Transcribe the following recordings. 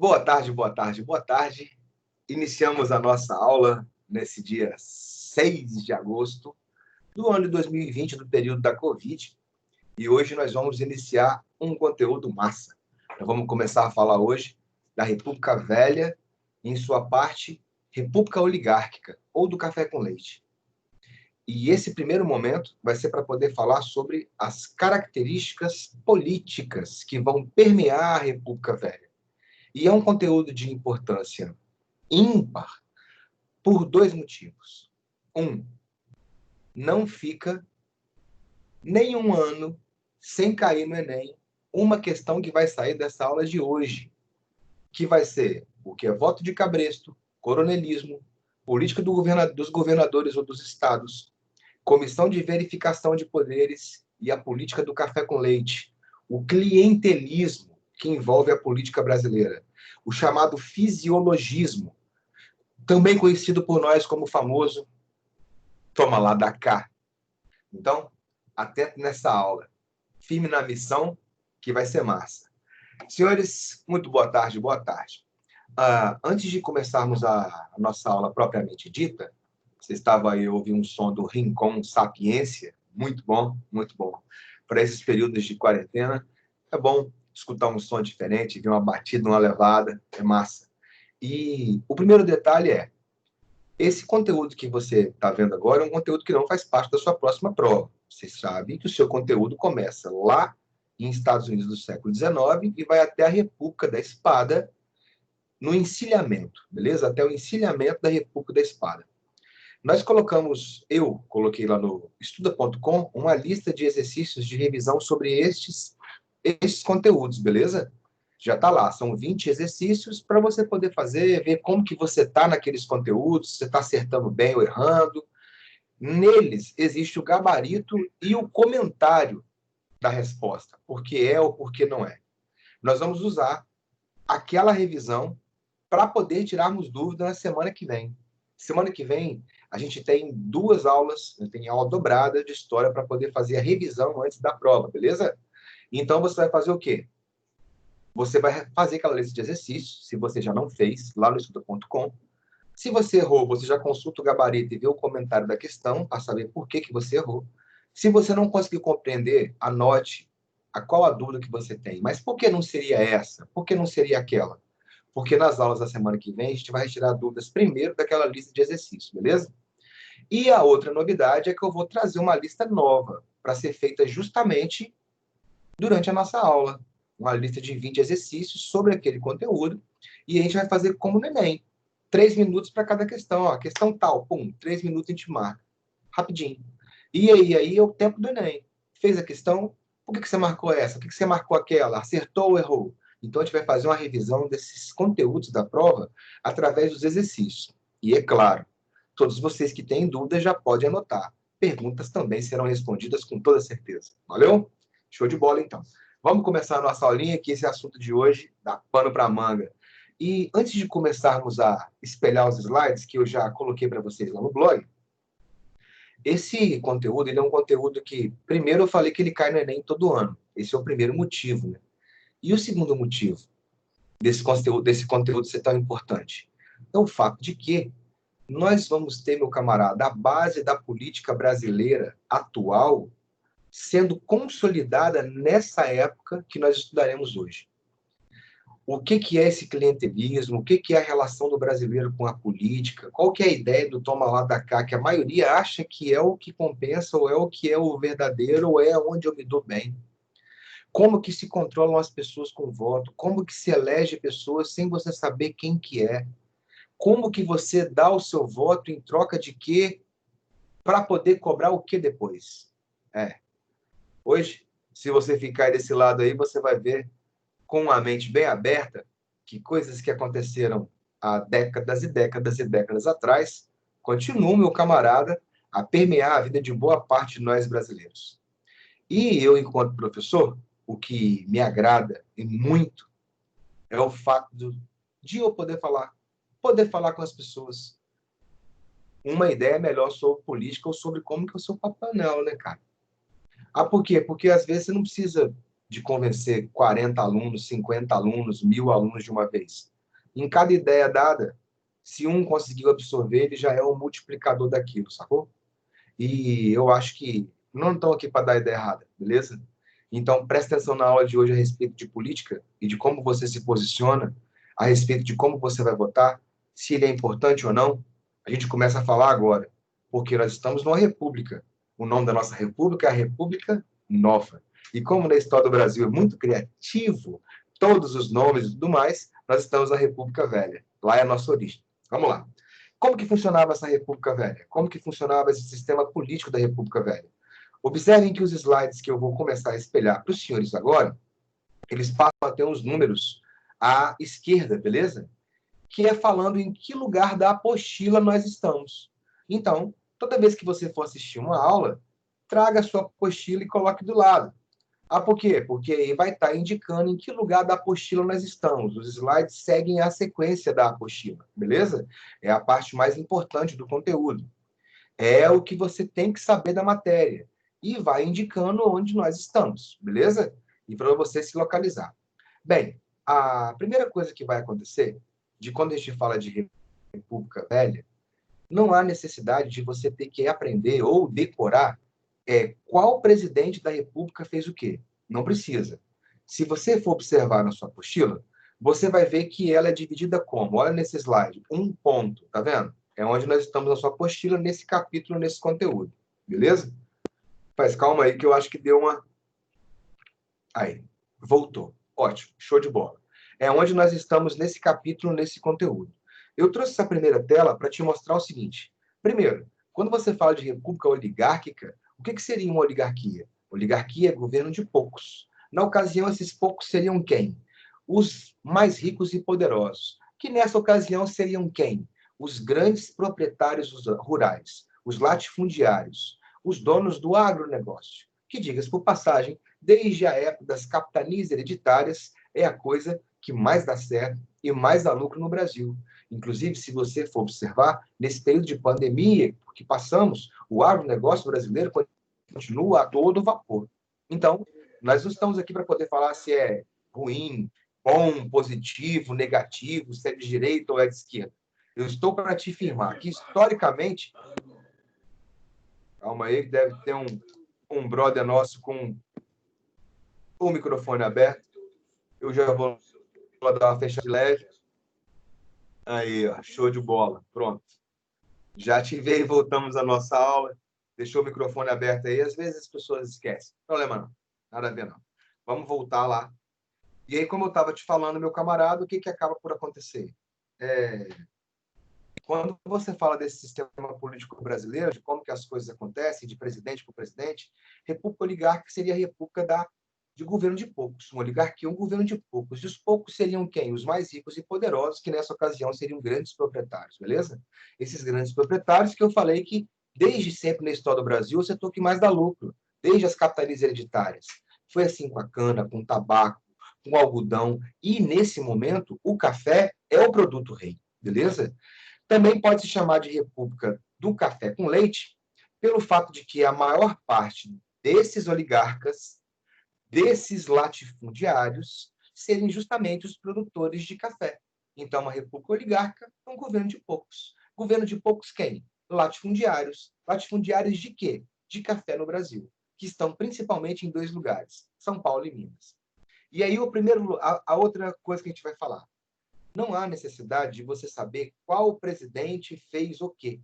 Boa tarde, boa tarde, boa tarde. Iniciamos a nossa aula nesse dia 6 de agosto do ano de 2020, do período da Covid, e hoje nós vamos iniciar um conteúdo massa. Nós vamos começar a falar hoje da República Velha, em sua parte República Oligárquica, ou do café com leite. E esse primeiro momento vai ser para poder falar sobre as características políticas que vão permear a República Velha. E é um conteúdo de importância ímpar por dois motivos. Um, não fica nenhum ano sem cair no Enem uma questão que vai sair dessa aula de hoje, que vai ser o que é voto de cabresto, coronelismo, política dos governadores ou dos estados, comissão de verificação de poderes e a política do café com leite, o clientelismo que envolve a política brasileira, o chamado fisiologismo, também conhecido por nós como o famoso toma lá da cá. Então, atento nessa aula. Firme na missão, que vai ser massa. Senhores, muito boa tarde, boa tarde. Antes de começarmos a nossa aula propriamente dita, você estava aí ouvindo um som do Rincon Sapiência, muito bom, para esses períodos de quarentena. É bom escutar um som diferente, ver uma batida, uma levada, é massa. E o primeiro detalhe é, esse conteúdo que você está vendo agora é um conteúdo que não faz parte da sua próxima prova. Você sabe que o seu conteúdo começa lá em Estados Unidos do século XIX e vai até a República da Espada no encilhamento, beleza? Até o encilhamento da República da Espada. Eu coloquei lá no estuda.com uma lista de exercícios de revisão sobre estes conteúdos, beleza? Já está lá, são 20 exercícios para você poder fazer, ver como que você está naqueles conteúdos, se você está acertando bem ou errando. Neles existe o gabarito e o comentário da resposta, por que é ou por que não é. Nós vamos usar aquela revisão para poder tirarmos dúvida na semana que vem. Semana que vem, a gente tem 2 aulas, tem aula dobrada de história para poder fazer a revisão antes da prova, beleza? Então, você vai fazer o quê? Você vai fazer aquela lista de exercícios, se você já não fez, lá no estuda.com. Se você errou, você já consulta o gabarito e vê o comentário da questão, para saber por que você errou. Se você não conseguir compreender, anote qual a dúvida que você tem. Mas por que não seria essa? Por que não seria aquela? Porque nas aulas da semana que vem, a gente vai retirar dúvidas primeiro daquela lista de exercícios, beleza? E a outra novidade é que eu vou trazer uma lista nova, para ser feita justamente durante a nossa aula. Uma lista de 20 exercícios sobre aquele conteúdo, e a gente vai fazer como no Enem. 3 minutos para cada questão. Ó, questão tal, pum, 3 minutos a gente marca. Rapidinho. E aí é o tempo do Enem. Fez a questão, por que você marcou essa? Por que você marcou aquela? Acertou ou errou? Então, a gente vai fazer uma revisão desses conteúdos da prova através dos exercícios. E, é claro, todos vocês que têm dúvidas já podem anotar. Perguntas também serão respondidas com toda certeza. Valeu? Show de bola, então. Vamos começar a nossa aulinha, que esse assunto de hoje dá pano para manga. E antes de começarmos a espelhar os slides, que eu já coloquei para vocês lá no blog, esse conteúdo ele é um conteúdo que, primeiro, eu falei que ele cai no Enem todo ano. Esse é o primeiro motivo, né? E o segundo motivo desse conteúdo ser tão importante é o fato de que nós vamos ter, meu camarada, a base da política brasileira atual sendo consolidada nessa época que nós estudaremos hoje. O que é esse clientelismo? O que é a relação do brasileiro com a política? Qual que é a ideia do toma lá da cá, que a maioria acha que é o que compensa, ou é o que é o verdadeiro, ou é onde eu me dou bem? Como que se controlam as pessoas com voto? Como que se elege pessoas sem você saber quem que é? Como que você dá o seu voto em troca de quê? Para poder cobrar o que depois? Hoje, se você ficar desse lado aí, você vai ver com a mente bem aberta que coisas que aconteceram há décadas e décadas e décadas atrás continuam, meu camarada, a permear a vida de boa parte de nós brasileiros. E eu, enquanto professor, o que me agrada e muito é o fato de eu poder falar com as pessoas uma ideia melhor sobre política ou sobre como que é o seu papel nela, né, cara? Por quê? Porque às vezes você não precisa de convencer 40 alunos, 50 alunos, 1.000 alunos de uma vez. Em cada ideia dada, se um conseguiu absorver, ele já é o multiplicador daquilo, sacou? E eu acho que não estão aqui para dar ideia errada, beleza? Então, presta atenção na aula de hoje a respeito de política e de como você se posiciona, a respeito de como você vai votar, se ele é importante ou não. A gente começa a falar agora, porque nós estamos numa república. O nome da nossa república é a República Nova. E como na história do Brasil é muito criativo, todos os nomes e tudo mais, nós estamos na República Velha. Lá é a nossa origem. Vamos lá. Como que funcionava essa República Velha? Como que funcionava esse sistema político da República Velha? Observem que os slides que eu vou começar a espelhar para os senhores agora, eles passam a ter uns números à esquerda, beleza? Que é falando em que lugar da apostila nós estamos. Então, toda vez que você for assistir uma aula, traga a sua apostila e coloque do lado. Ah, por quê? Porque aí vai estar indicando em que lugar da apostila nós estamos. Os slides seguem a sequência da apostila, beleza? É a parte mais importante do conteúdo. É o que você tem que saber da matéria. E vai indicando onde nós estamos, beleza? E para você se localizar. Bem, a primeira coisa que vai acontecer, de quando a gente fala de República Velha, não há necessidade de você ter que aprender ou decorar qual presidente da República fez o quê. Não precisa. Se você for observar na sua apostila, você vai ver que ela é dividida como? Olha nesse slide, um ponto, tá vendo? É onde nós estamos na sua apostila, nesse capítulo, nesse conteúdo. Beleza? Faz calma aí que eu acho que deu uma... Aí, voltou. Ótimo, show de bola. É onde nós estamos nesse capítulo, nesse conteúdo. Eu trouxe essa primeira tela para te mostrar o seguinte. Primeiro, quando você fala de república oligárquica, o que seria uma oligarquia? Oligarquia é governo de poucos. Na ocasião, esses poucos seriam quem? Os mais ricos e poderosos. Que nessa ocasião seriam quem? Os grandes proprietários rurais, os latifundiários, os donos do agronegócio. Que, diga-se por passagem, desde a época das capitanias hereditárias, é a coisa que mais dá certo e mais dá lucro no Brasil. Inclusive, se você for observar, nesse período de pandemia que passamos, o agronegócio brasileiro continua a todo vapor. Então, nós não estamos aqui para poder falar se é ruim, bom, positivo, negativo, se é de direita ou é de esquerda. Eu estou para te afirmar que, historicamente, calma aí, deve ter um brother nosso com o microfone aberto. Eu já vou dar uma fechada de leve. Aí, ó, show de bola. Pronto. Já ativei e voltamos à nossa aula. Deixou o microfone aberto aí. Às vezes as pessoas esquecem. Problema não. Nada a ver, não. Vamos voltar lá. E aí, como eu estava te falando, meu camarada, o que acaba por acontecer? Quando você fala desse sistema político brasileiro, de como que as coisas acontecem, de presidente por presidente, república oligárquica seria a república de governo de poucos. Uma oligarquia, um governo de poucos. E os poucos seriam quem? Os mais ricos e poderosos, que nessa ocasião seriam grandes proprietários, beleza? Esses grandes proprietários que eu falei que, desde sempre na história do Brasil, o setor que mais dá lucro, desde as capitanias hereditárias. Foi assim com a cana, com o tabaco, com o algodão, e nesse momento, o café é o produto rei, beleza? Também pode se chamar de república do café com leite, pelo fato de que a maior parte desses oligarcas, desses latifundiários, serem justamente os produtores de café. Então, uma república oligárquica é um governo de poucos. Governo de poucos quem? Latifundiários. Latifundiários de quê? De café no Brasil, que estão principalmente em dois lugares, São Paulo e Minas. E aí, a outra coisa que a gente vai falar. Não há necessidade de você saber qual presidente fez o quê.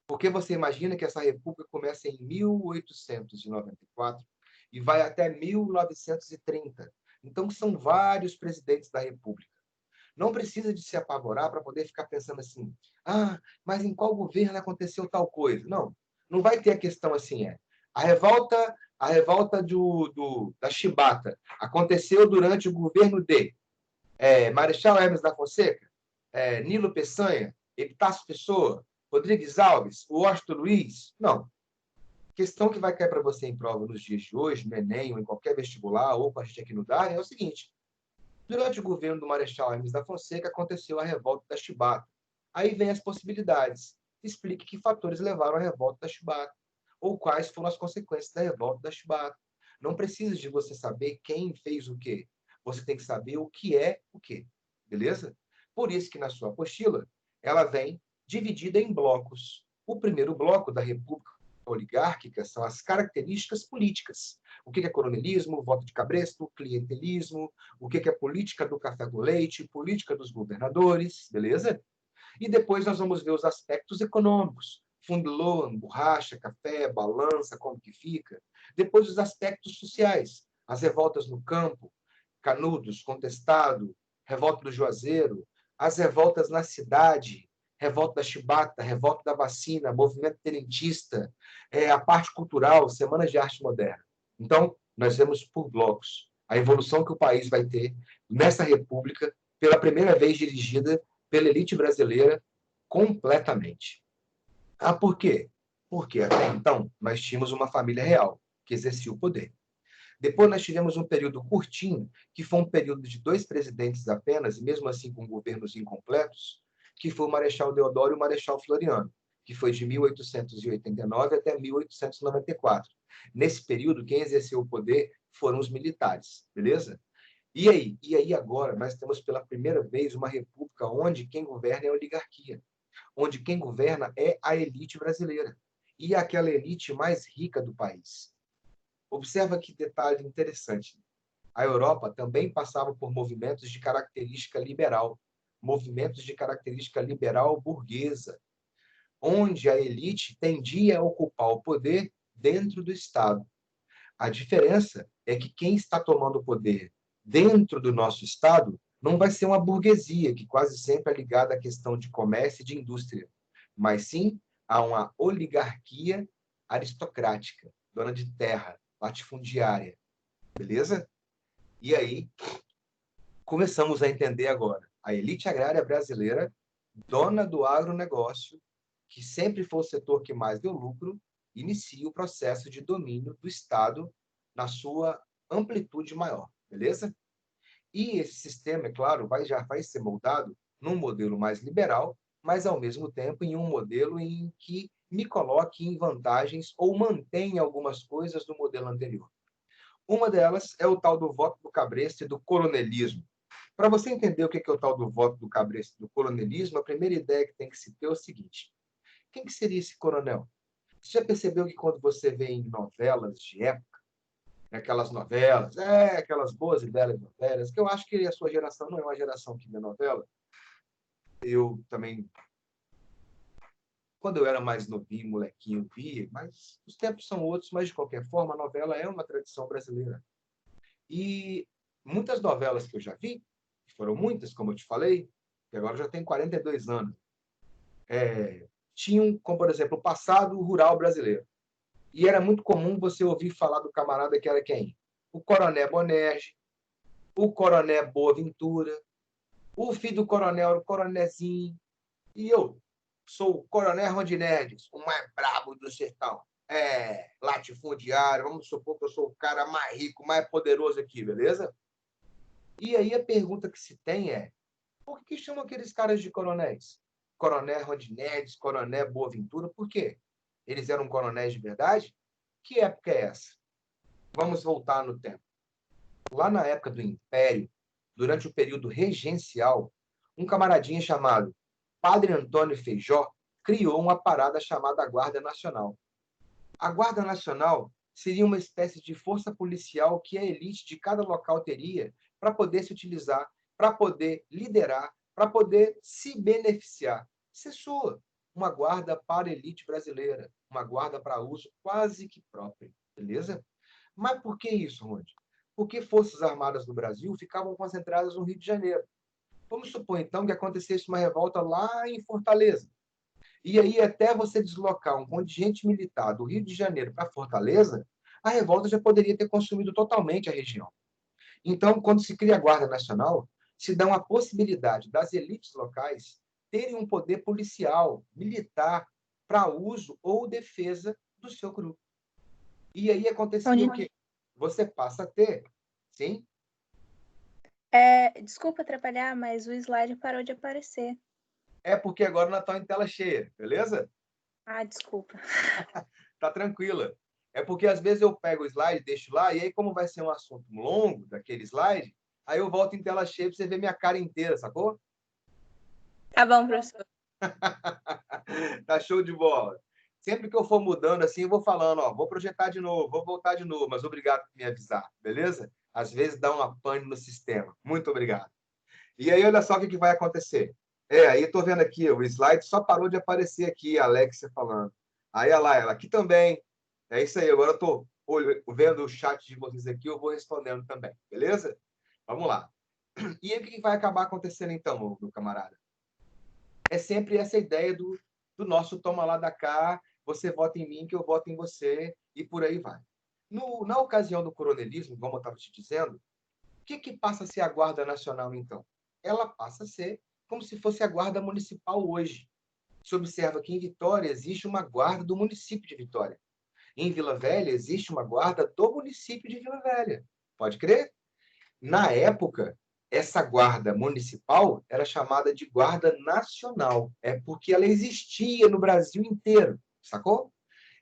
Porque você imagina que essa república começa em 1894 e vai até 1930. Então, são vários presidentes da república. Não precisa de se apavorar para poder ficar pensando assim, mas em qual governo aconteceu tal coisa? Não, não vai ter a questão assim, a revolta da Chibata aconteceu durante o governo de Marechal Hermes da Fonseca, Nilo Peçanha, Epitácio Pessoa, Rodrigues Alves, Washington Luiz. Não. Questão que vai cair para você em prova nos dias de hoje, no Enem, ou em qualquer vestibular, ou para a gente aqui no DARE, é o seguinte. Durante o governo do Marechal Hermes da Fonseca, aconteceu a revolta da Chibata. Aí vem as possibilidades. Explique que fatores levaram à revolta da Chibata, ou quais foram as consequências da revolta da Chibata. Não precisa de você saber quem fez o quê. Você tem que saber o que é o quê. Beleza? Por isso que, na sua apostila, ela vem dividida em blocos. O primeiro bloco da República Oligárquica são as características políticas. O que é coronelismo, voto de cabresto, clientelismo, o que é política do café com leite, política dos governadores, beleza? E depois nós vamos ver os aspectos econômicos, fundilon, borracha, café, balança, como que fica. Depois os aspectos sociais, as revoltas no campo, Canudos, Contestado, revolta do Juazeiro, as revoltas na cidade, revolta da chibata, revolta da vacina, movimento tenentista, a parte cultural, semanas de arte moderna. Então, nós vemos por blocos a evolução que o país vai ter nessa república, pela primeira vez dirigida pela elite brasileira completamente. Ah, por quê? Porque até então nós tínhamos uma família real que exercia o poder. Depois nós tivemos um período curtinho, que foi um período de 2 presidentes apenas, e mesmo assim com governos incompletos, que foi o Marechal Deodoro e o Marechal Floriano, que foi de 1889 até 1894. Nesse período, quem exerceu o poder foram os militares, beleza? E aí? E aí agora nós temos pela primeira vez uma república onde quem governa é a oligarquia, onde quem governa é a elite brasileira, e é aquela elite mais rica do país. Observa que detalhe interessante. A Europa também passava por movimentos de característica liberal, movimentos de característica liberal burguesa, onde a elite tendia a ocupar o poder dentro do Estado. A diferença é que quem está tomando o poder dentro do nosso Estado não vai ser uma burguesia, que quase sempre é ligada à questão de comércio e de indústria, mas sim a uma oligarquia aristocrática, dona de terra, latifundiária. Beleza? E aí, começamos a entender agora. A elite agrária brasileira, dona do agronegócio, que sempre foi o setor que mais deu lucro, inicia o processo de domínio do Estado na sua amplitude maior, beleza? E esse sistema, é claro, já vai ser moldado num modelo mais liberal, mas, ao mesmo tempo, em um modelo em que me coloque em vantagens ou mantenha algumas coisas do modelo anterior. Uma delas é o tal do voto do cabresto e do coronelismo. Para você entender o que é o tal do voto do cabresto e do coronelismo, a primeira ideia que tem que se ter é o seguinte: quem que seria esse coronel? Você já percebeu que quando você vê em novelas de época, aquelas novelas, aquelas boas e belas novelas, que eu acho que a sua geração não é uma geração que vê novela. Eu também, quando eu era mais novinho, molequinho, via, mas os tempos são outros, mas de qualquer forma, a novela é uma tradição brasileira. E muitas novelas que eu já vi, foram muitas, como eu te falei, que agora já tem 42 anos, tinham, como por exemplo, o passado rural brasileiro. E era muito comum você ouvir falar do camarada que era quem? O Coronel Bonerge, o Coronel Boaventura, o filho do coronel, o Coronezinho. E eu sou o Coronel Rondinelli, o mais brabo do sertão. Latifundiário, vamos supor que eu sou o cara mais rico, mais poderoso aqui, beleza? E aí a pergunta que se tem é: por que chamam aqueles caras de coronéis? Coronel Rondinelli, Coronel Boaventura, por quê? Eles eram coronéis de verdade? Que época é essa? Vamos voltar no tempo. Lá na época do Império, durante o período regencial, um camaradinha chamado Padre Antônio Feijó criou uma parada chamada Guarda Nacional. A Guarda Nacional seria uma espécie de força policial que a elite de cada local teria para poder se utilizar, para poder liderar, para poder se beneficiar. Ser sua, uma guarda para a elite brasileira, uma guarda para uso quase que próprio, beleza? Mas por que isso, Rony? Porque Forças Armadas do Brasil ficavam concentradas no Rio de Janeiro. Vamos supor, então, que acontecesse uma revolta lá em Fortaleza. E aí, até você deslocar um contingente militar do Rio de Janeiro para Fortaleza, a revolta já poderia ter consumido totalmente a região. Então, quando se cria a Guarda Nacional, se dá uma possibilidade das elites locais terem um poder policial, militar, para uso ou defesa do seu grupo. E aí acontecia o quê? Você passa a ter, sim? Desculpa atrapalhar, mas o slide parou de aparecer. É porque agora nós estamos em tela cheia, beleza? Ah, desculpa. Tá tranquila. É porque às vezes eu pego o slide, deixo lá, e aí, como vai ser um assunto longo daquele slide, aí eu volto em tela cheia para você ver minha cara inteira, sacou? Tá bom, professor. Tá show de bola. Sempre que eu for mudando assim, eu vou falando, ó, vou projetar de novo, vou voltar de novo, mas obrigado por me avisar, beleza? Às vezes dá uma pane no sistema. Muito obrigado. E aí, olha só o que vai acontecer. Aí eu tô vendo aqui, o slide só parou de aparecer aqui, a Alexia falando. Aí, olha lá, ela aqui também. É isso aí, agora eu tô vendo o chat de vocês aqui, eu vou respondendo também, beleza? Vamos lá. E aí, o que vai acabar acontecendo então, meu camarada? É sempre essa ideia do nosso toma lá da cá, você vota em mim, que eu voto em você, e por aí vai. Na ocasião do coronelismo, como eu estava te dizendo, o que passa a ser a Guarda Nacional, então? Ela passa a ser como se fosse a Guarda Municipal hoje. Você observa que em Vitória existe uma guarda do município de Vitória. Em Vila Velha existe uma guarda do município de Vila Velha. Pode crer? Na época, essa guarda municipal era chamada de Guarda Nacional. É porque ela existia no Brasil inteiro, sacou?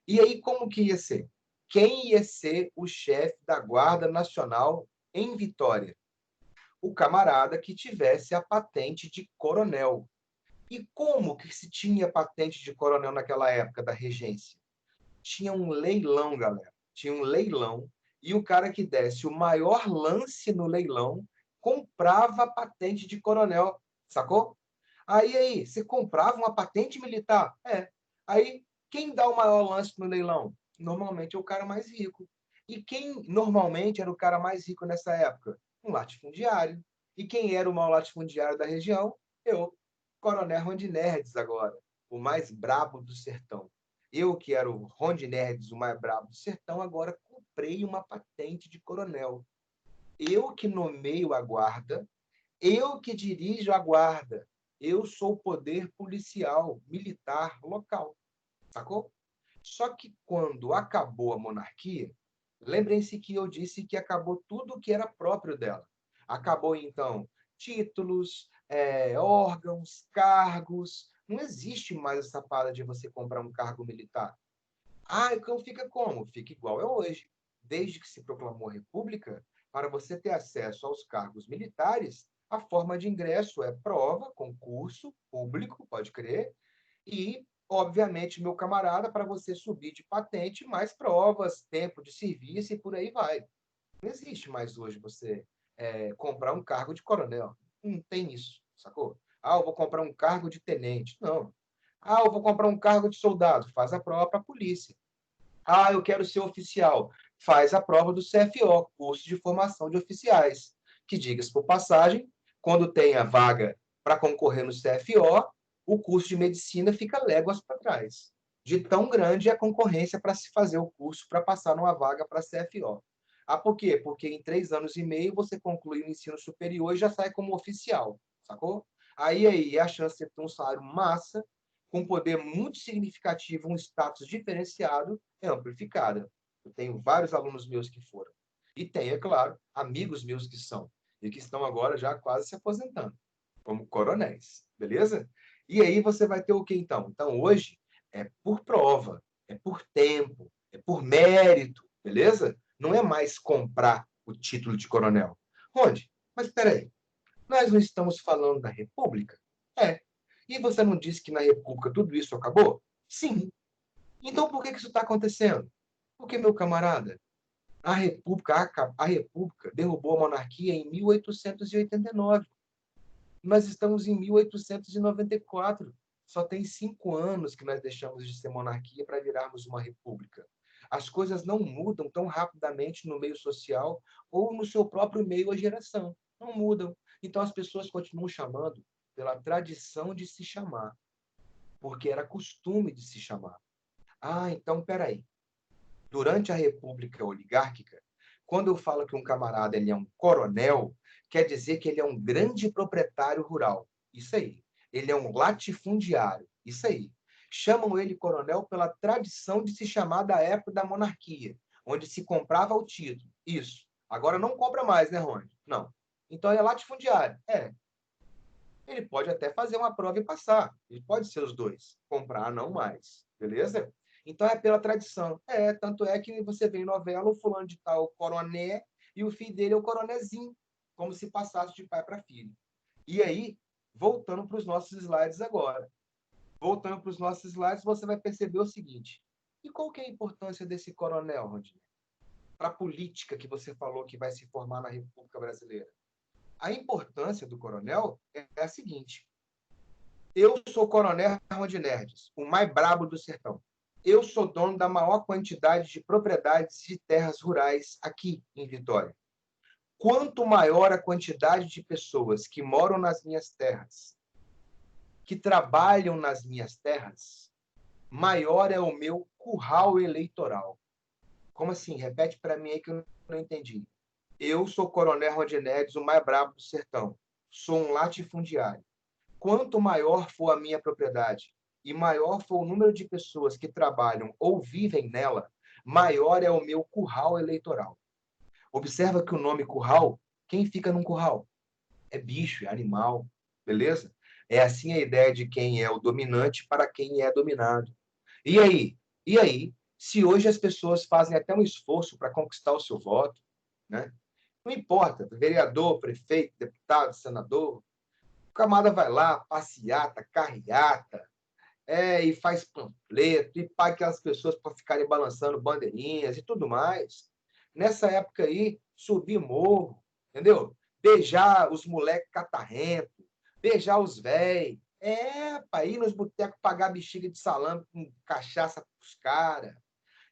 E aí, como que ia ser? Quem ia ser o chefe da Guarda Nacional em Vitória? O camarada que tivesse a patente de coronel. E como que se tinha patente de coronel naquela época da regência? Tinha um leilão, galera. Tinha um leilão e o cara que desse o maior lance no leilão comprava a patente de coronel, sacou? Aí, você comprava uma patente militar? Aí, quem dá o maior lance no leilão? Normalmente é o cara mais rico. E quem normalmente era o cara mais rico nessa época? Um latifundiário. E quem era o maior latifundiário da região? Eu, Coronel Rondinerdes agora, o mais brabo do sertão. Eu, que era o Rondinerdes, o mais brabo do sertão, agora comprei uma patente de coronel. Eu que nomeio a guarda, eu que dirijo a guarda. Eu sou o poder policial, militar local. Sacou? Só que quando acabou a monarquia, lembrem-se que eu disse que acabou tudo que era próprio dela. Acabou, então, títulos, órgãos, cargos. Não existe mais essa parada de você comprar um cargo militar. Então fica como? Fica igual é hoje. Desde que se proclamou a República, para você ter acesso aos cargos militares, a forma de ingresso é prova, concurso, público, pode crer, e, obviamente, meu camarada, para você subir de patente, mais provas, tempo de serviço e por aí vai. Não existe mais hoje você comprar um cargo de coronel. Não tem isso, sacou? Eu vou comprar um cargo de tenente. Não. Eu vou comprar um cargo de soldado. Faz a prova para a polícia. Eu quero ser oficial. Faz a prova do CFO, curso de formação de oficiais. Que, diga-se por passagem, quando tem a vaga para concorrer no CFO, o curso de medicina fica léguas para trás. De tão grande é a concorrência para se fazer o curso para passar numa vaga para CFO. Por quê? Porque em 3 anos e meio você conclui o ensino superior e já sai como oficial, sacou? Aí a chance de ter um salário massa, com um poder muito significativo, um status diferenciado, é amplificada. Eu tenho vários alunos meus que foram. E tenho, é claro, amigos meus que são, e que estão agora já quase se aposentando, como coronéis, beleza? E aí você vai ter o quê, então? Então, hoje, é por prova, é por tempo, é por mérito, beleza? Não é mais comprar o título de coronel. Onde? Mas espera aí, nós não estamos falando da República? É. E você não disse que na República tudo isso acabou? Sim. Então por que isso está acontecendo? Porque, meu camarada, a República derrubou a monarquia em 1889. Nós estamos em 1894. Só tem 5 anos que nós deixamos de ser monarquia para virarmos uma república. As coisas não mudam tão rapidamente no meio social ou no seu próprio meio ou geração. Não mudam. Então as pessoas continuam chamando pela tradição de se chamar, porque era costume de se chamar. Então, peraí. Durante a República Oligárquica, quando eu falo que um camarada ele é um coronel, quer dizer que ele é um grande proprietário rural. Isso aí. Ele é um latifundiário. Isso aí. Chamam ele coronel pela tradição de se chamar da época da monarquia, onde se comprava o título. Isso. Agora não compra mais, né, Rony? Não. Então ele é latifundiário. Ele pode até fazer uma prova e passar. Ele pode ser os dois. Comprar, não mais. Beleza? Então é pela tradição. Tanto é que você vê em novela o fulano de tal, o coroné, e o filho dele é o coronezinho, como se passasse de pai para filho. E aí, Voltando para os nossos slides agora. Voltando para os nossos slides, você vai perceber o seguinte. E qual que é a importância desse coronel, Rondinelli? Para a política que você falou que vai se formar na República Brasileira. A importância do coronel é a seguinte. Eu sou o coronel Rondinerdes, o mais brabo do sertão. Eu sou dono da maior quantidade de propriedades de terras rurais aqui em Vitória. Quanto maior a quantidade de pessoas que moram nas minhas terras, que trabalham nas minhas terras, maior é o meu curral eleitoral. Como assim? Repete para mim aí que eu não entendi. Eu sou Coronel Rodinedes, o mais brabo do sertão. Sou um latifundiário. Quanto maior for a minha propriedade e maior for o número de pessoas que trabalham ou vivem nela, maior é o meu curral eleitoral. Observa que o nome curral, quem fica num curral? É bicho, é animal, beleza? É assim a ideia de quem é o dominante para quem é dominado. E aí? E aí? Se hoje as pessoas fazem até um esforço para conquistar o seu voto, né? Não importa, vereador, prefeito, deputado, senador, o camarada vai lá, passeata, carreata, e faz panfleto, e paga aquelas pessoas para ficarem balançando bandeirinhas e tudo mais. Nessa época aí, subir morro, entendeu? Beijar os moleques catarrento, beijar os velhos. Para ir nos botecos pagar bexiga de salame com cachaça pros caras,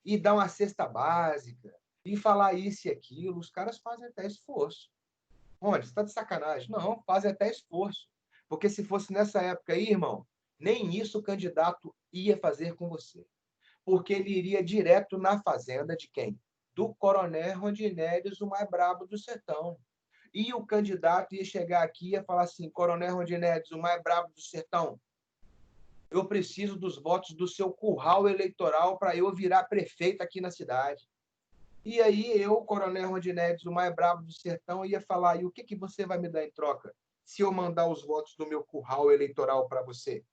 e dar uma cesta básica, e falar isso e aquilo. Os caras fazem até esforço. Onde? Você está de sacanagem? Não, fazem até esforço. Porque se fosse nessa época aí, irmão, nem isso o candidato ia fazer com você. Porque ele iria direto na fazenda de quem? Do coronel Rondinelli, o mais brabo do sertão. E o candidato ia chegar aqui e ia falar assim, coronel Rondinelli, o mais brabo do sertão, eu preciso dos votos do seu curral eleitoral para eu virar prefeito aqui na cidade. E aí eu, coronel Rondinelli, o mais brabo do sertão, ia falar, e o que você vai me dar em troca se eu mandar os votos do meu curral eleitoral para você?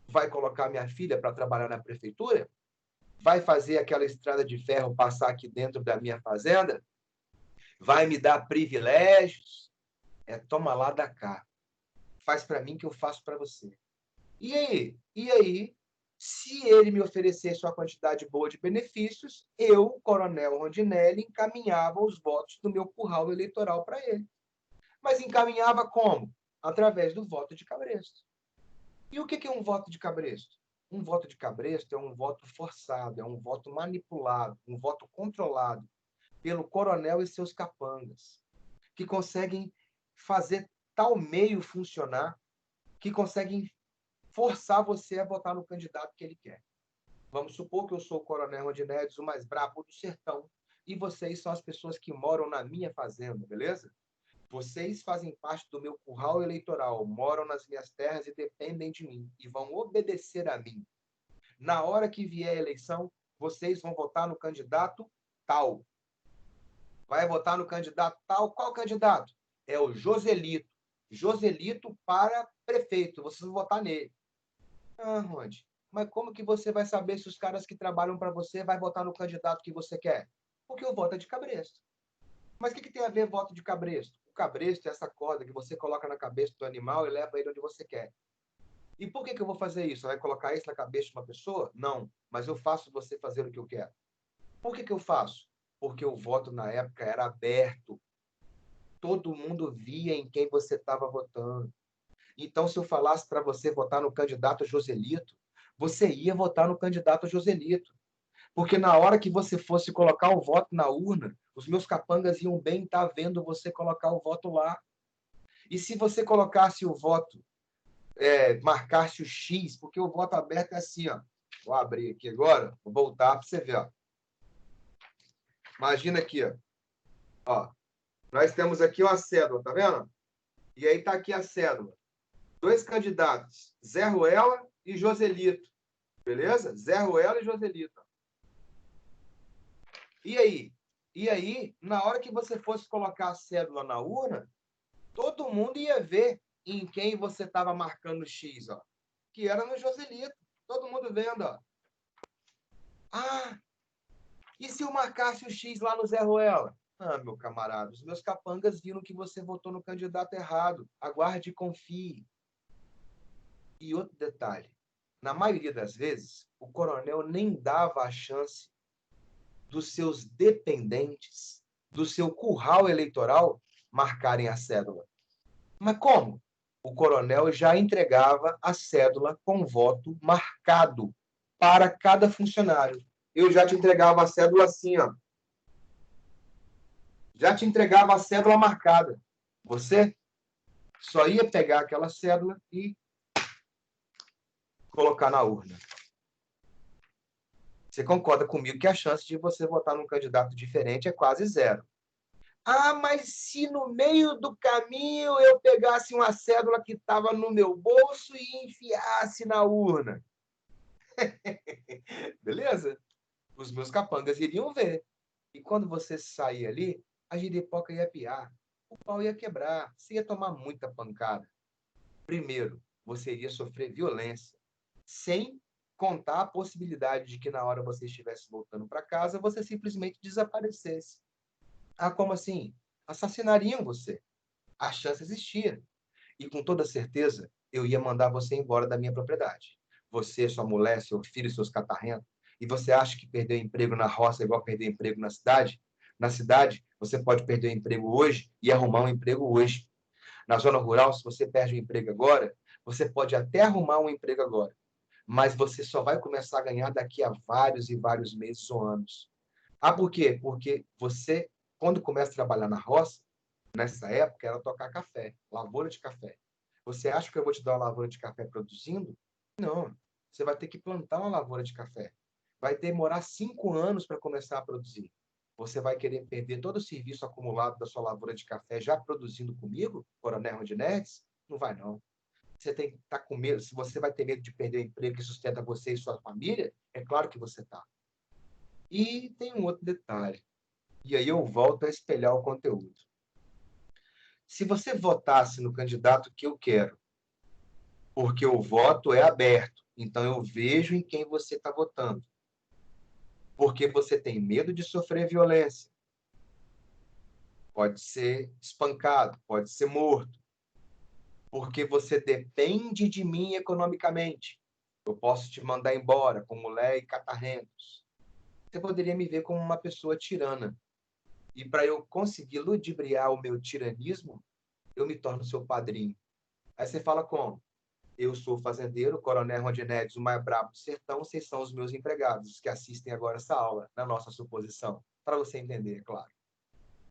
Vai colocar minha filha para trabalhar na prefeitura? Vai fazer aquela estrada de ferro passar aqui dentro da minha fazenda? Vai me dar privilégios? Toma lá da cá. Faz para mim que eu faço para você. E aí? E aí? Se ele me oferecesse uma quantidade boa de benefícios, eu, coronel Rondinelli, encaminhava os votos do meu curral eleitoral para ele. Mas encaminhava como? Através do voto de cabresto. E o que é um voto de cabresto? Um voto de cabresto é um voto forçado, é um voto manipulado, um voto controlado pelo coronel e seus capangas, que conseguem fazer tal meio funcionar, que conseguem forçar você a votar no candidato que ele quer. Vamos supor que eu sou o coronel Rodinedes, o mais brabo do sertão, e vocês são as pessoas que moram na minha fazenda, beleza? Vocês fazem parte do meu curral eleitoral, moram nas minhas terras e dependem de mim, e vão obedecer a mim. Na hora que vier a eleição, vocês vão votar no candidato tal. Vai votar no candidato tal. Qual candidato? É o Joselito. Joselito para prefeito. Vocês vão votar nele. Ah, Rod, mas como que você vai saber se os caras que trabalham para você vai votar no candidato que você quer? Porque o voto é de cabresto. Mas o que tem a ver voto de cabresto? O cabresto é essa corda que você coloca na cabeça do animal e leva ele onde você quer. E por que eu vou fazer isso? Vai colocar isso na cabeça de uma pessoa? Não, mas eu faço você fazer o que eu quero. Por que eu faço? Porque o voto na época era aberto. Todo mundo via em quem você estava votando. Então, se eu falasse para você votar no candidato Joselito, você ia votar no candidato Joselito. Porque na hora que você fosse colocar o voto na urna, os meus capangas iam bem estar vendo você colocar o voto lá. E se você colocasse o voto, marcasse o X, porque o voto aberto é assim, ó. Vou abrir aqui agora, vou voltar para você ver, ó. Imagina aqui, ó. Nós temos aqui uma cédula, tá vendo? E aí tá aqui a cédula. Dois candidatos, Zé Ruela e Joselito. Beleza? Zé Ruela e Joselito. E aí? E aí, na hora que você fosse colocar a cédula na urna, todo mundo ia ver em quem você estava marcando X, ó. Que era no Joselito. Todo mundo vendo, ó. Ah, e se eu marcasse o X lá no Zé Ruela? Ah, meu camarada, os meus capangas viram que você votou no candidato errado. Aguarde e confie. E outro detalhe, na maioria das vezes, o coronel nem dava a chance dos seus dependentes, do seu curral eleitoral, marcarem a cédula. Mas como? O coronel já entregava a cédula com voto marcado para cada funcionário. Eu já te entregava a cédula assim, ó. Já te entregava a cédula marcada. Você só ia pegar aquela cédula e colocar na urna. Você concorda comigo que a chance de você votar num candidato diferente é quase zero. Ah, mas se no meio do caminho eu pegasse uma cédula que estava no meu bolso e enfiasse na urna? Beleza? Os meus capangas iriam ver. E quando você sair ali, a giripoca ia piar. O pau ia quebrar. Você ia tomar muita pancada. Primeiro, você iria sofrer violência. Sem contar a possibilidade de que na hora você estivesse voltando para casa, você simplesmente desaparecesse. Ah, como assim? Assassinariam você. A chance existia. E com toda certeza, eu ia mandar você embora da minha propriedade. Você, sua mulher, seu filho, seus catarrentos. E você acha que perder emprego na roça é igual perder emprego na cidade? Na cidade, você pode perder o emprego hoje e arrumar um emprego hoje. Na zona rural, se você perde o emprego agora, você pode até arrumar um emprego agora, mas você só vai começar a ganhar daqui a vários e vários meses ou anos. Ah, por quê? Porque você, quando começa a trabalhar na roça, nessa época, era tocar café, lavoura de café. Você acha que eu vou te dar uma lavoura de café produzindo? Não. Você vai ter que plantar uma lavoura de café. Vai demorar 5 anos para começar a produzir. Você vai querer perder todo o serviço acumulado da sua lavoura de café já produzindo comigo, Coronel Rondinelli? Não vai, não. Você tem que estar com medo. Se você vai ter medo de perder o emprego que sustenta você e sua família, é claro que você está. E tem um outro detalhe. E aí eu volto a espelhar o conteúdo. Se você votasse no candidato que eu quero, porque o voto é aberto, então eu vejo em quem você está votando, porque você tem medo de sofrer violência, pode ser espancado, pode ser morto, porque você depende de mim economicamente. Eu posso te mandar embora com mulher e catarrentos. Você poderia me ver como uma pessoa tirana. E para eu conseguir ludibriar o meu tiranismo, eu me torno seu padrinho. Aí você fala como? Eu sou fazendeiro, Coronel Rondinedes, o mais brabo do sertão, vocês são os meus empregados, que assistem agora essa aula, na nossa suposição, para você entender, é claro.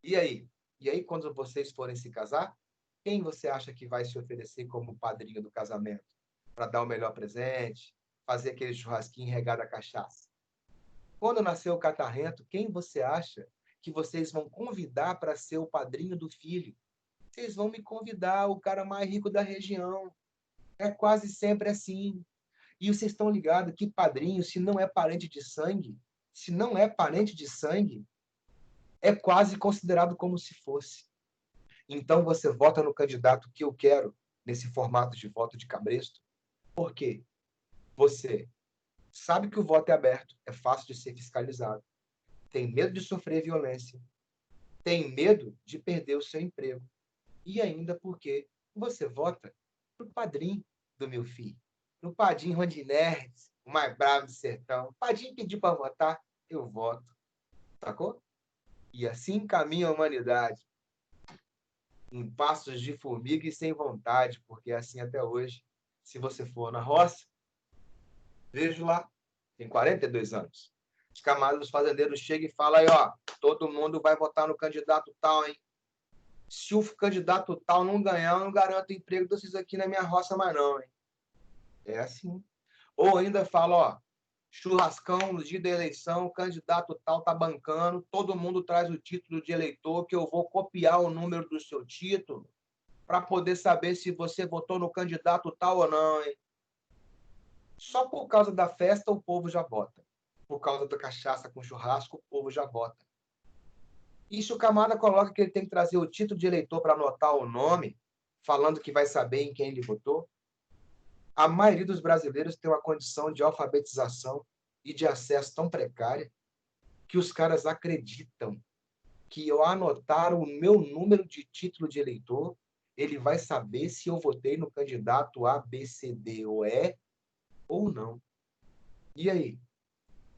E aí? E aí, quando vocês forem se casar, quem você acha que vai se oferecer como padrinho do casamento? Para dar o melhor presente, fazer aquele churrasquinho regado a cachaça? Quando nascer o catarrento, quem você acha que vocês vão convidar para ser o padrinho do filho? Vocês vão me convidar, o cara mais rico da região. É quase sempre assim. E vocês estão ligados que padrinho, se não é parente de sangue, se não é parente de sangue, é quase considerado como se fosse. Então você vota no candidato que eu quero, nesse formato de voto de cabresto. Por quê? Você sabe que o voto é aberto, é fácil de ser fiscalizado, tem medo de sofrer violência, tem medo de perder o seu emprego. E ainda porque você vota no padrinho do meu filho, no Padim Rondinelli, o mais bravo do sertão. O Padim pediu para votar, eu voto. Sacou? E assim caminha a humanidade, em passos de formiga e sem vontade, porque é assim até hoje. Se você for na roça, vejo lá, tem 42 anos. Os camaradas dos fazendeiros chegam e falam aí, ó, todo mundo vai votar no candidato tal, hein? Se o candidato tal não ganhar, eu não garanto emprego de vocês aqui na minha roça mais não, hein? É assim. Ou ainda fala, ó, churrascão no dia da eleição, o candidato tal tá bancando, todo mundo traz o título de eleitor, que eu vou copiar o número do seu título para poder saber se você votou no candidato tal ou não, hein? Só por causa da festa o povo já vota. Por causa da cachaça com churrasco, o povo já vota. E se o camarada coloca que ele tem que trazer o título de eleitor para anotar o nome, falando que vai saber em quem ele votou, a maioria dos brasileiros tem uma condição de alfabetização e de acesso tão precária que os caras acreditam que eu anotar o meu número de título de eleitor, ele vai saber se eu votei no candidato A, B, C, D ou E ou não. E aí?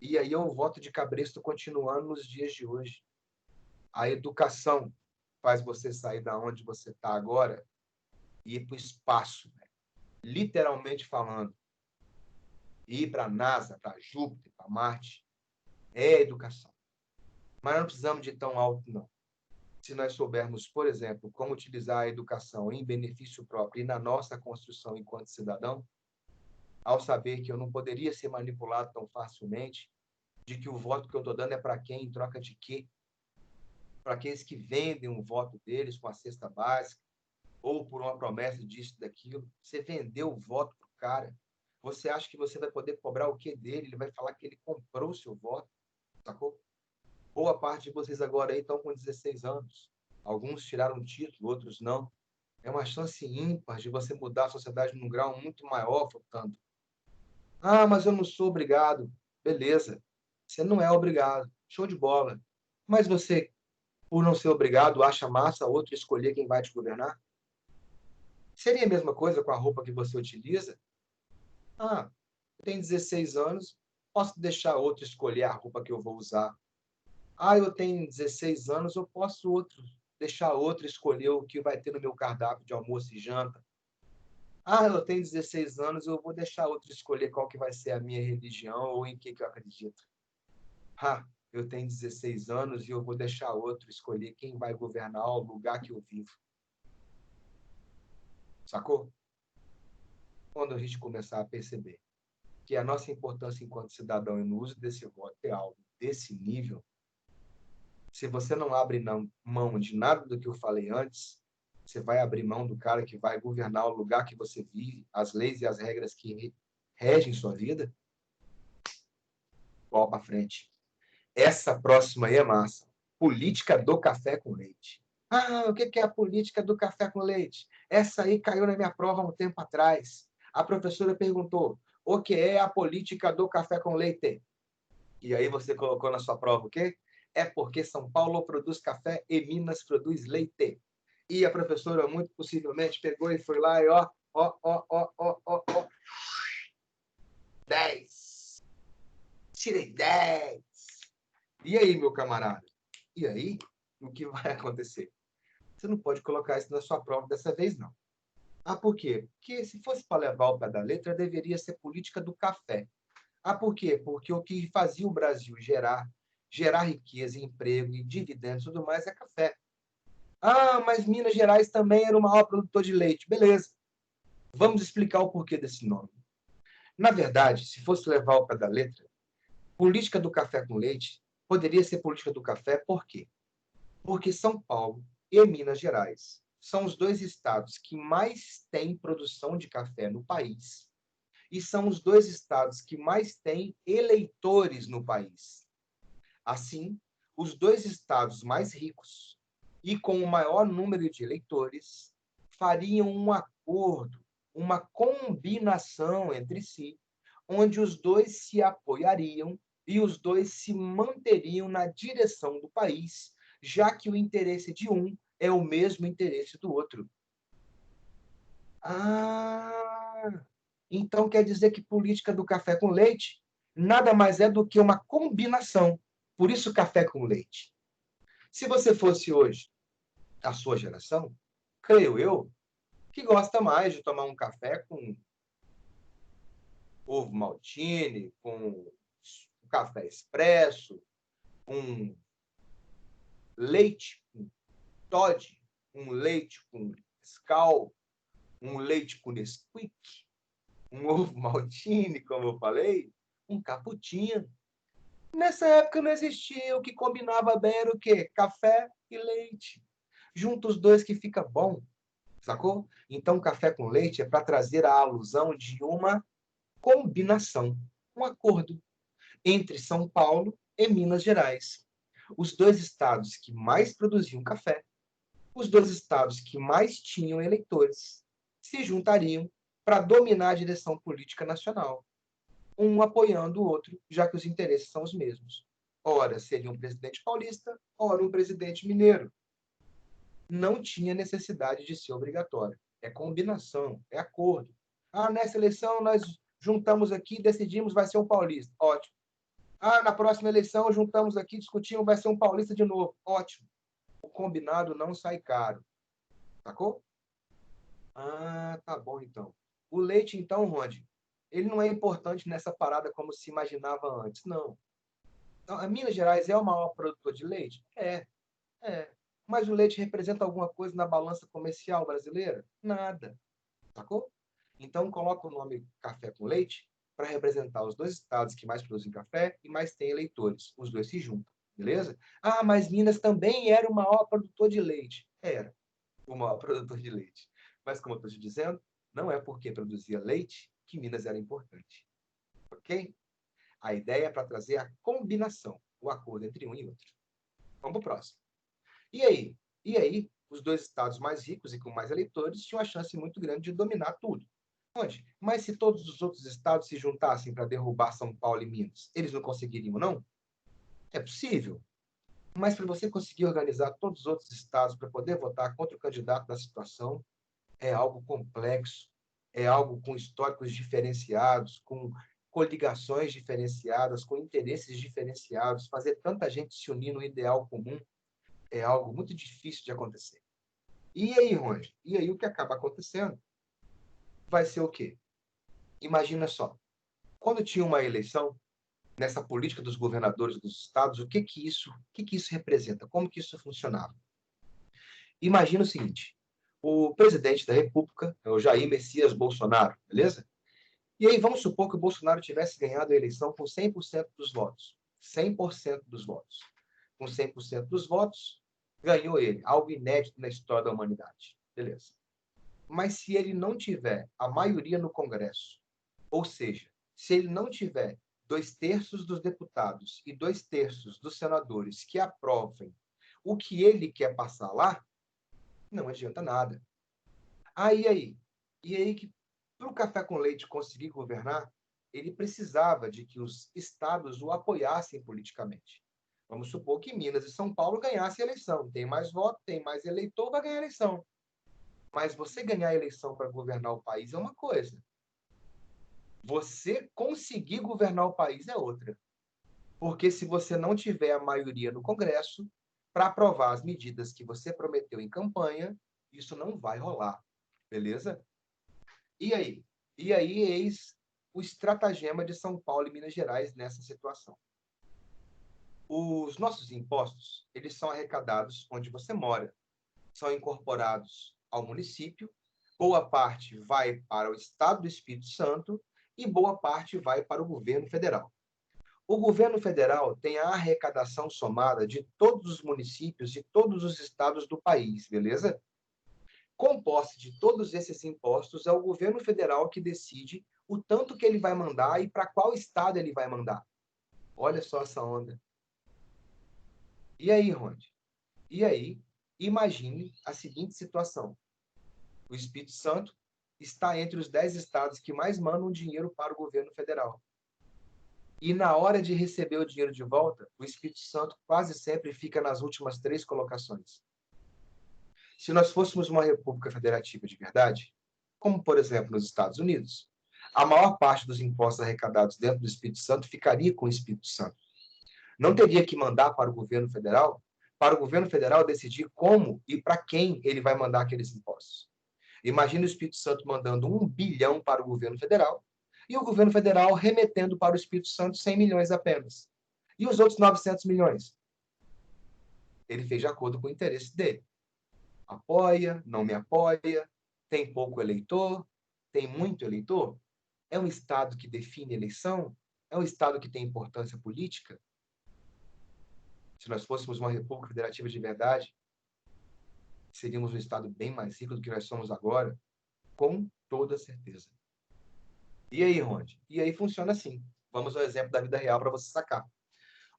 E aí eu voto de cabresto continuando nos dias de hoje. A educação faz você sair da onde você está agora e ir para o espaço, né? Literalmente falando. Ir para a NASA, para Júpiter, para Marte, é educação. Mas não precisamos de ir tão alto, não. Se nós soubermos, por exemplo, como utilizar a educação em benefício próprio e na nossa construção enquanto cidadão, ao saber que eu não poderia ser manipulado tão facilmente, de que o voto que eu estou dando é para quem, em troca de quê? Para aqueles que vendem um voto deles com a cesta básica, ou por uma promessa disso, daquilo. Você vendeu o voto para o cara. Você acha que você vai poder cobrar o quê dele? Ele vai falar que ele comprou o seu voto, sacou? Boa parte de vocês agora aí estão com 16 anos. Alguns tiraram o título, outros não. É uma chance ímpar de você mudar a sociedade num grau muito maior, portanto. Ah, mas eu não sou obrigado. Beleza. Você não é obrigado. Show de bola. Mas você, por não ser obrigado, acha massa outro escolher quem vai te governar? Seria a mesma coisa com a roupa que você utiliza? Ah, eu tenho 16 anos, posso deixar outro escolher a roupa que eu vou usar. Ah, eu tenho 16 anos, eu posso deixar outro escolher o que vai ter no meu cardápio de almoço e janta. Ah, eu tenho 16 anos, eu vou deixar outro escolher qual que vai ser a minha religião ou em que eu acredito. Ah, eu tenho 16 anos e eu vou deixar outro escolher quem vai governar o lugar que eu vivo. Sacou? Quando a gente começar a perceber que a nossa importância enquanto cidadão e no uso desse voto é algo desse nível, se você não abre mão de nada do que eu falei antes, você vai abrir mão do cara que vai governar o lugar que você vive, as leis e as regras que regem sua vida, bola para frente. Essa próxima aí é massa. Política do café com leite. Ah, o que é a política do café com leite? Essa aí caiu na minha prova há um tempo atrás. A professora perguntou: o que é a política do café com leite? E aí você colocou na sua prova o quê? É porque São Paulo produz café e Minas produz leite. E a professora, muito possivelmente, pegou e foi lá e ó, 10. Tirei 10. E aí, meu camarada? E aí, o que vai acontecer? Você não pode colocar isso na sua prova dessa vez, não. Ah, por quê? Porque se fosse para levar ao pé da letra, deveria ser política do café. Ah, por quê? Porque o que fazia o Brasil gerar riqueza, emprego e dividendos e tudo mais é café. Ah, mas Minas Gerais também era o maior produtor de leite. Beleza. Vamos explicar o porquê desse nome. Na verdade, se fosse levar ao pé da letra, política do café com leite poderia ser política do café por quê? Porque São Paulo e Minas Gerais são os dois estados que mais têm produção de café no país e são os dois estados que mais têm eleitores no país. Assim, os dois estados mais ricos e com o maior número de eleitores fariam um acordo, uma combinação entre si, onde os dois se apoiariam e os dois se manteriam na direção do país, já que o interesse de um é o mesmo interesse do outro. Ah, então quer dizer que política do café com leite nada mais é do que uma combinação. Por isso, café com leite. Se você fosse hoje a sua geração, creio eu, que gosta mais de tomar um café com ovo maltine, com um café expresso, um leite com Toddy, um leite com Nescau, um leite com Nesquik, um ovo maltine, como eu falei, um cappuccino. Nessa época não existia, o que combinava bem era o quê? Café e leite. Junta os dois que fica bom, sacou? Então, café com leite é para trazer a alusão de uma combinação, um acordo entre São Paulo e Minas Gerais. Os dois estados que mais produziam café, os dois estados que mais tinham eleitores, se juntariam para dominar a direção política nacional, um apoiando o outro, já que os interesses são os mesmos. Ora seria um presidente paulista, ora um presidente mineiro. Não tinha necessidade de ser obrigatório. É combinação, é acordo. Ah, nessa eleição nós juntamos aqui, decidimos, vai ser um paulista. Ótimo. Ah, na próxima eleição juntamos aqui, discutimos, vai ser um paulista de novo. Ótimo. O combinado não sai caro. Sacou? Ah, tá bom então. O leite, então, Rod, ele não é importante nessa parada como se imaginava antes, não. Então, a Minas Gerais é o maior produtor de leite? É. Mas o leite representa alguma coisa na balança comercial brasileira? Nada. Sacou? Então, coloca o nome café com leite para representar os dois estados que mais produzem café e mais têm eleitores. Os dois se juntam, beleza? Ah, mas Minas também era o maior produtor de leite. Era o maior produtor de leite. Mas, como eu estou te dizendo, não é porque produzia leite que Minas era importante. Ok? A ideia é para trazer a combinação, o acordo entre um e outro. Vamos para o próximo. E aí? E aí, os dois estados mais ricos e com mais eleitores tinham a chance muito grande de dominar tudo. Onde? Mas se todos os outros estados se juntassem para derrubar São Paulo e Minas, eles não conseguiriam, não? É possível. Mas para você conseguir organizar todos os outros estados para poder votar contra o candidato da situação, é algo complexo, é algo com históricos diferenciados, com coligações diferenciadas, com interesses diferenciados. Fazer tanta gente se unir no ideal comum é algo muito difícil de acontecer. E aí, Ronde? E aí o que acaba acontecendo vai ser o quê? Imagina só, quando tinha uma eleição, nessa política dos governadores dos estados, o que que isso representa? Como que isso funcionava? Imagina o seguinte, o presidente da República é o Jair Messias Bolsonaro, beleza? E aí vamos supor que o Bolsonaro tivesse ganhado a eleição com 100% dos votos. 100% dos votos. Com 100% dos votos, ganhou ele, algo inédito na história da humanidade. Beleza. Mas se ele não tiver a maioria no Congresso, ou seja, se ele não tiver 2/3 dos deputados e 2/3 dos senadores que aprovem o que ele quer passar lá, não adianta nada. E aí que para o Café com Leite conseguir governar, ele precisava de que os estados o apoiassem politicamente. Vamos supor que Minas e São Paulo ganhassem a eleição. Tem mais voto, tem mais eleitor, vai ganhar a eleição. Mas você ganhar a eleição para governar o país é uma coisa. Você conseguir governar o país é outra. Porque se você não tiver a maioria no Congresso para aprovar as medidas que você prometeu em campanha, isso não vai rolar. Beleza? E aí? E aí, eis o estratagema de São Paulo e Minas Gerais nessa situação. Os nossos impostos, eles são arrecadados onde você mora, são incorporados ao município, boa parte vai para o Estado do Espírito Santo e boa parte vai para o governo federal. O governo federal tem a arrecadação somada de todos os municípios de todos os estados do país, beleza? Com posse de todos esses impostos, é o governo federal que decide o tanto que ele vai mandar e para qual estado ele vai mandar. Olha só essa onda. E aí, Ronde? E aí, imagine a seguinte situação. O Espírito Santo está entre os 10 estados que mais mandam dinheiro para o governo federal. E na hora de receber o dinheiro de volta, o Espírito Santo quase sempre fica nas últimas 3 colocações. Se nós fôssemos uma república federativa de verdade, como, por exemplo, nos Estados Unidos, a maior parte dos impostos arrecadados dentro do Espírito Santo ficaria com o Espírito Santo. Não teria que mandar para o governo federal decidir como e para quem ele vai mandar aqueles impostos. Imagina o Espírito Santo mandando 1 bilhão para o governo federal e o governo federal remetendo para o Espírito Santo 100 milhões apenas. E os outros 900 milhões? Ele fez de acordo com o interesse dele. Apoia, não me apoia, tem pouco eleitor, tem muito eleitor? É um Estado que define eleição? É um Estado que tem importância política? Se nós fôssemos uma república federativa de verdade, seríamos um Estado bem mais rico do que nós somos agora, com toda certeza. E aí, Ronde? E aí funciona assim. Vamos ao exemplo da vida real para você sacar.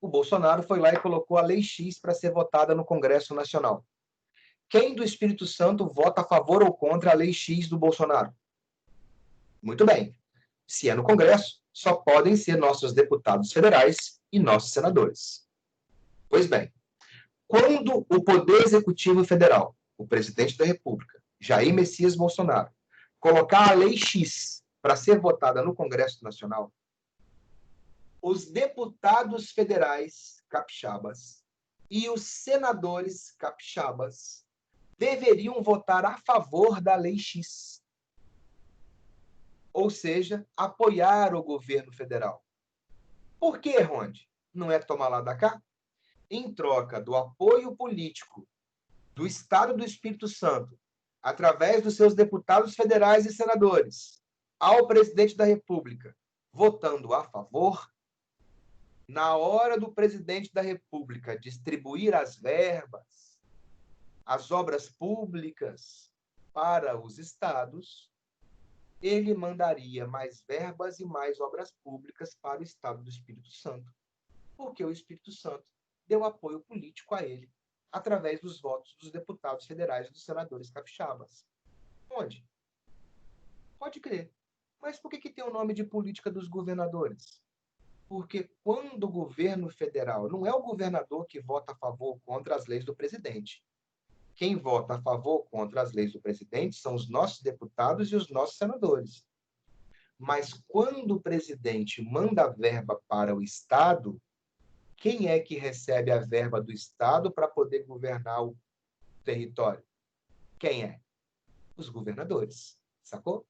O Bolsonaro foi lá e colocou a Lei X para ser votada no Congresso Nacional. Quem do Espírito Santo vota a favor ou contra a Lei X do Bolsonaro? Muito bem. Se é no Congresso, só podem ser nossos deputados federais e nossos senadores. Pois bem, quando o Poder Executivo Federal, o presidente da República, Jair Messias Bolsonaro, colocar a Lei X para ser votada no Congresso Nacional, os deputados federais capixabas e os senadores capixabas deveriam votar a favor da Lei X. Ou seja, apoiar o governo federal. Por quê, Ronde? Não é tomar lá da cá? Em troca do apoio político do Estado do Espírito Santo, através dos seus deputados federais e senadores, ao presidente da República, votando a favor, na hora do presidente da República distribuir as verbas, as obras públicas para os estados, ele mandaria mais verbas e mais obras públicas para o Estado do Espírito Santo, porque o Espírito Santo deu apoio político a ele, através dos votos dos deputados federais e dos senadores capixabas. Onde? Pode crer. Mas por que tem o nome de política dos governadores? Porque quando o governo federal, não é o governador que vota a favor ou contra as leis do presidente. Quem vota a favor ou contra as leis do presidente são os nossos deputados e os nossos senadores. Mas quando o presidente manda a verba para o Estado, quem é que recebe a verba do Estado para poder governar o território? Quem é? Os governadores. Sacou?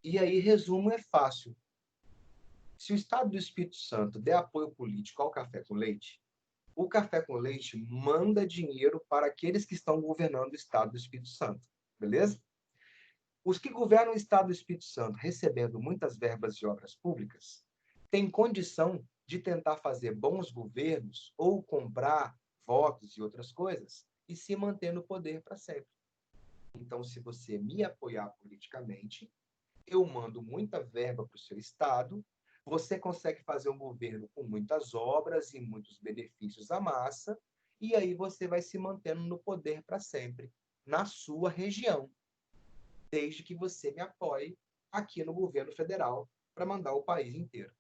E aí, resumo é fácil. Se o Estado do Espírito Santo der apoio político ao café com leite, o café com leite manda dinheiro para aqueles que estão governando o Estado do Espírito Santo. Beleza? Os que governam o Estado do Espírito Santo, recebendo muitas verbas de obras públicas, têm condição de tentar fazer bons governos ou comprar votos e outras coisas e se manter no poder para sempre. Então, se você me apoiar politicamente, eu mando muita verba para o seu Estado, você consegue fazer um governo com muitas obras e muitos benefícios à massa, e aí você vai se mantendo no poder para sempre, na sua região, desde que você me apoie aqui no governo federal para mandar o país inteiro.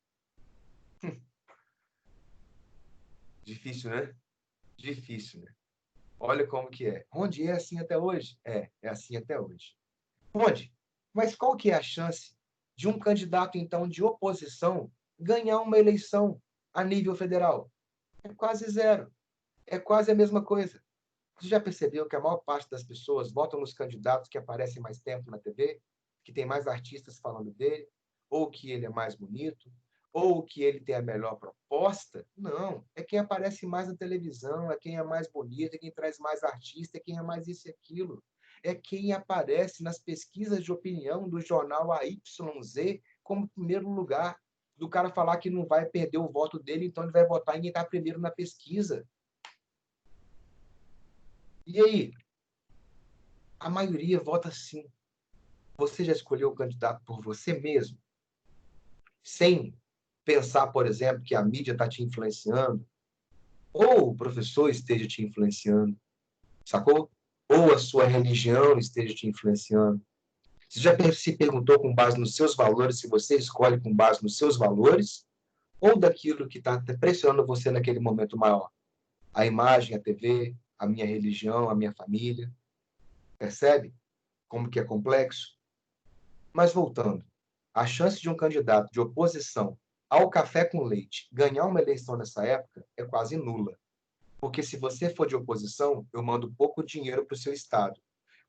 Difícil, né? Difícil, né? Olha como que é. Onde é assim até hoje? É assim até hoje. Onde? Mas qual que é a chance de um candidato, então, de oposição ganhar uma eleição a nível federal? É quase zero. É quase a mesma coisa. Você já percebeu que a maior parte das pessoas votam nos candidatos que aparecem mais tempo na TV, que tem mais artistas falando dele, ou que ele é mais bonito, ou que ele tem a melhor proposta? Não, é quem aparece mais na televisão, é quem é mais bonito, é quem traz mais artista, é quem é mais isso e aquilo. É quem aparece nas pesquisas de opinião do jornal AYZ como primeiro lugar, do cara falar que não vai perder o voto dele, então ele vai votar em quem está primeiro na pesquisa. E aí? A maioria vota sim. Você já escolheu o candidato por você mesmo? Sem pensar, por exemplo, que a mídia está te influenciando, ou o professor esteja te influenciando, sacou? Ou a sua religião esteja te influenciando. Você já se perguntou com base nos seus valores, se você escolhe com base nos seus valores, ou daquilo que está pressionando você naquele momento maior? A imagem, a TV, a minha religião, a minha família. Percebe como que é complexo? Mas voltando, a chance de um candidato de oposição ao café com leite ganhar uma eleição nessa época é quase nula. Porque se você for de oposição, eu mando pouco dinheiro para o seu estado.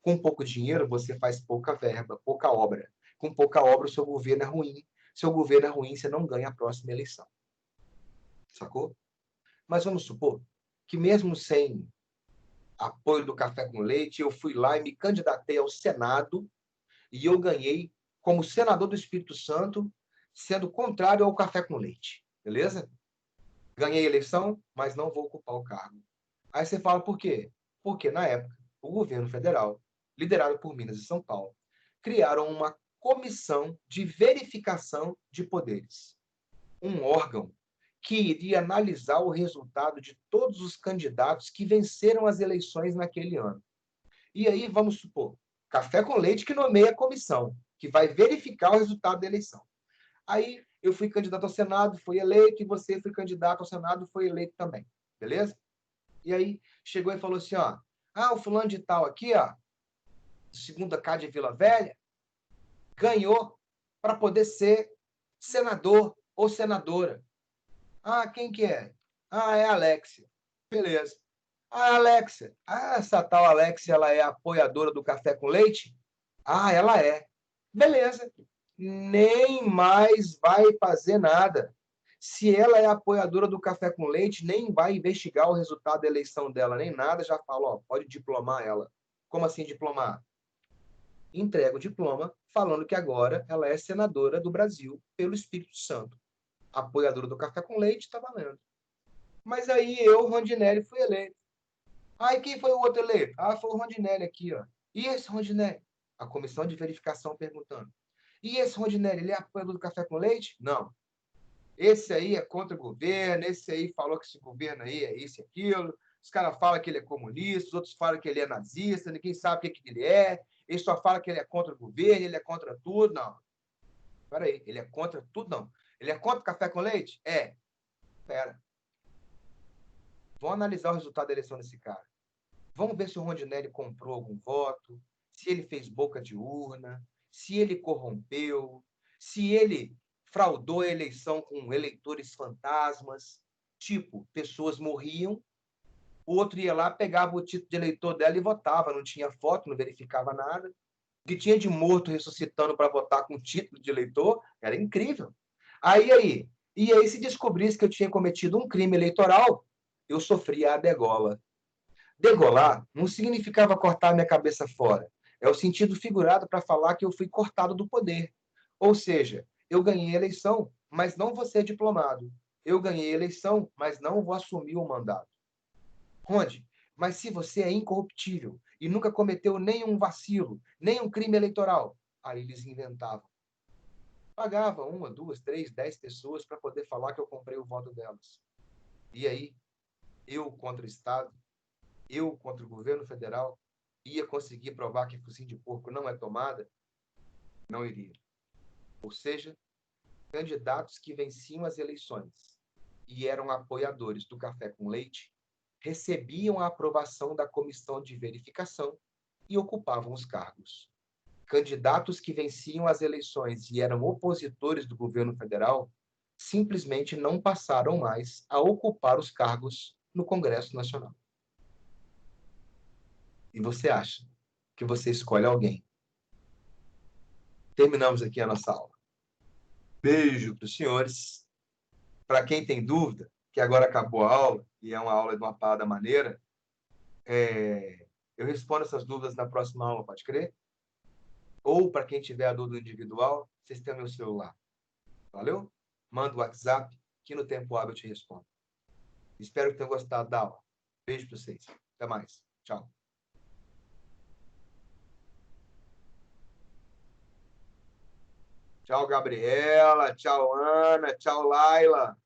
Com pouco dinheiro, você faz pouca verba, pouca obra. Com pouca obra, o seu governo é ruim. Seu governo é ruim, você não ganha a próxima eleição. Sacou? Mas vamos supor que mesmo sem apoio do café com leite, eu fui lá e me candidatei ao Senado e eu ganhei como senador do Espírito Santo, sendo contrário ao café com leite. Beleza? Ganhei a eleição, mas não vou ocupar o cargo. Aí você fala por quê? Porque, na época, o governo federal, liderado por Minas e São Paulo, criaram uma comissão de verificação de poderes. Um órgão que iria analisar o resultado de todos os candidatos que venceram as eleições naquele ano. E aí, vamos supor, café com leite que nomeia a comissão, que vai verificar o resultado da eleição. Aí eu fui candidato ao Senado, fui eleito, e você foi candidato ao Senado, foi eleito também. Beleza? E aí, chegou e falou assim, ó, o fulano de tal aqui, ó, segunda K de Vila Velha, ganhou para poder ser senador ou senadora. Quem que é? É a Alexia. Beleza. Alexia. Essa tal Alexia, ela é apoiadora do café com leite? Ela é. Beleza. Nem mais vai fazer nada. Se ela é apoiadora do café com leite, nem vai investigar o resultado da eleição dela, nem nada, já fala, ó, pode diplomar ela. Como assim diplomar? Entrega o diploma falando que agora ela é senadora do Brasil pelo Espírito Santo. Apoiadora do café com leite, está valendo. Mas aí eu, Rondinelli, fui eleito. E quem foi o outro eleito? Foi o Rondinelli aqui, ó. E esse Rondinelli? A comissão de verificação perguntando. E esse Rondinelli, ele é apoiador do café com leite? Não. Esse aí é contra o governo, esse aí falou que esse governo aí é isso e aquilo. Os caras falam que ele é comunista, os outros falam que ele é nazista, ninguém sabe o que ele é. Ele só fala que ele é contra o governo, ele é contra tudo. Não. Peraí, ele é contra tudo? Não. Ele é contra o café com leite? É. Pera. Vamos analisar o resultado da eleição desse cara. Vamos ver se o Rondinelli comprou algum voto, se ele fez boca de urna, se ele corrompeu, se ele fraudou a eleição com eleitores fantasmas. Tipo, pessoas morriam, o outro ia lá, pegava o título de eleitor dela e votava. Não tinha foto, não verificava nada. O que tinha de morto ressuscitando para votar com título de eleitor era incrível. Aí, e aí se descobrisse que eu tinha cometido um crime eleitoral, eu sofria a degola. Degolar não significava cortar minha cabeça fora. É o sentido figurado para falar que eu fui cortado do poder. Ou seja, eu ganhei a eleição, mas não vou ser diplomado. Eu ganhei a eleição, mas não vou assumir o mandato. Ronde, mas se você é incorruptível e nunca cometeu nenhum vacilo, nenhum crime eleitoral, aí eles inventavam. Pagava 1, 2, 3, 10 pessoas para poder falar que eu comprei o voto delas. E aí, eu contra o Estado, eu contra o governo federal, ia conseguir provar que focinho de porco não é tomada? Não iria. Ou seja, candidatos que venciam as eleições e eram apoiadores do café com leite recebiam a aprovação da comissão de verificação e ocupavam os cargos. Candidatos que venciam as eleições e eram opositores do governo federal simplesmente não passaram mais a ocupar os cargos no Congresso Nacional. E você acha que você escolhe alguém? Terminamos aqui a nossa aula. Beijo para os senhores. Para quem tem dúvida, que agora acabou a aula, e é uma aula de uma parada maneira, eu respondo essas dúvidas na próxima aula, pode crer? Ou, para quem tiver a dúvida individual, vocês têm meu celular. Valeu? Manda o WhatsApp, que no tempo hábil eu te respondo. Espero que tenham gostado da aula. Beijo para vocês. Até mais. Tchau. Tchau, Gabriela. Tchau, Ana. Tchau, Laila.